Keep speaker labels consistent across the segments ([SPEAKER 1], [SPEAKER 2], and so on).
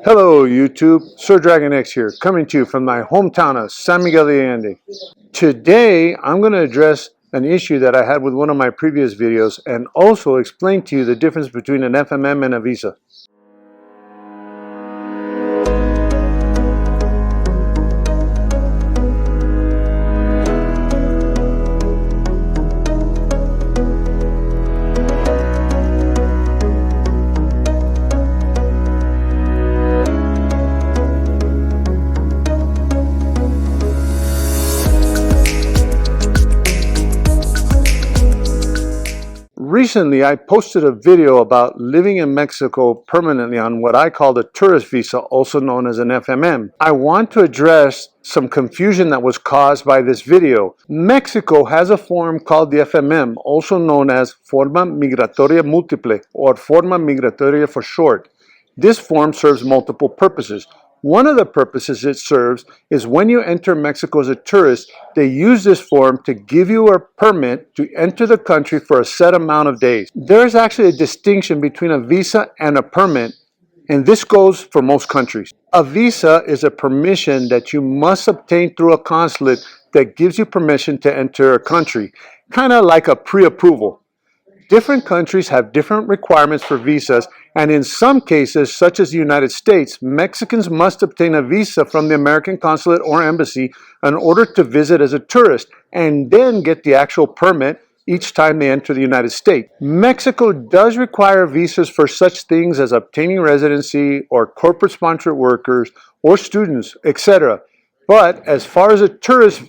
[SPEAKER 1] Hello YouTube, Sir Dragon X here, coming to you from my hometown of San Miguel de Allende. Today I'm going to address an issue that I had with one of my previous videos and also explain to you the difference between an FMM and a visa. Recently, I posted a video about living in Mexico permanently on what I call the tourist visa, also known as an FMM. I want to address some confusion that was caused by this video. Mexico has a form called the FMM, also known as Forma Migratoria Multiple, or Forma Migratoria for short. This form serves multiple purposes. One of the purposes it serves is when you enter Mexico as a tourist, they use this form to give you a permit to enter the country for a set amount of days. There's actually a distinction between a visa and a permit, and this goes for most countries. A visa is a permission that you must obtain through a consulate that gives you permission to enter a country, kind of like a pre-approval. Different countries have different requirements for visas, and in some cases, such as the United States, Mexicans must obtain a visa from the American consulate or embassy in order to visit as a tourist, and then get the actual permit each time they enter the United States. Mexico does require visas for such things as obtaining residency or corporate sponsored workers or students, etc. But as far as a tourist,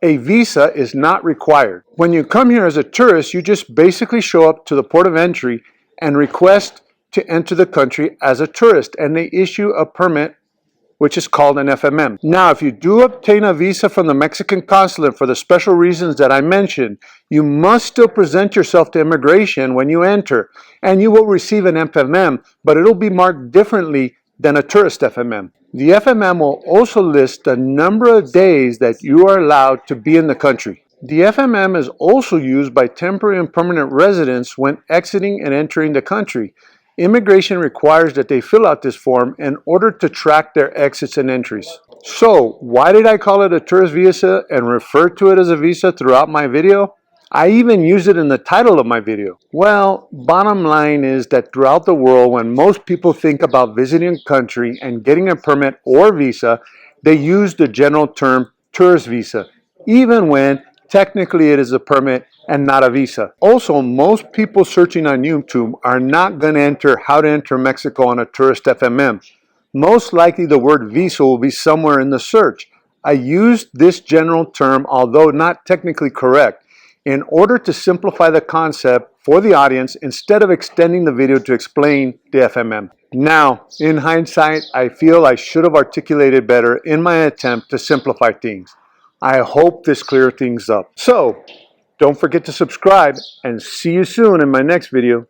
[SPEAKER 1] a visa is not required. When you come here as a tourist, you just basically show up to the port of entry and request to enter the country as a tourist, and they issue a permit which is called an FMM. Now, if you do obtain a visa from the Mexican consulate for the special reasons that I mentioned, you must still present yourself to immigration when you enter, and you will receive an FMM, but it'll be marked differently than a tourist FMM. The FMM will also list the number of days that you are allowed to be in the country. The FMM is also used by temporary and permanent residents when exiting and entering the country. Immigration requires that they fill out this form in order to track their exits and entries. So, why did I call it a tourist visa and refer to it as a visa throughout my video? I even used it in the title of my video. Well, bottom line is that throughout the world, when most people think about visiting a country and getting a permit or visa, they use the general term tourist visa, even when technically it is a permit and not a visa. Also, most people searching on YouTube are not going to enter how to enter Mexico on a tourist FMM. Most likely the word visa will be somewhere in the search. I used this general term, although not technically correct, in order to simplify the concept for the audience instead of extending the video to explain the FMM. Now, in hindsight, I feel I should have articulated better in my attempt to simplify things. I hope this clears things up. So, don't forget to subscribe and see you soon in my next video.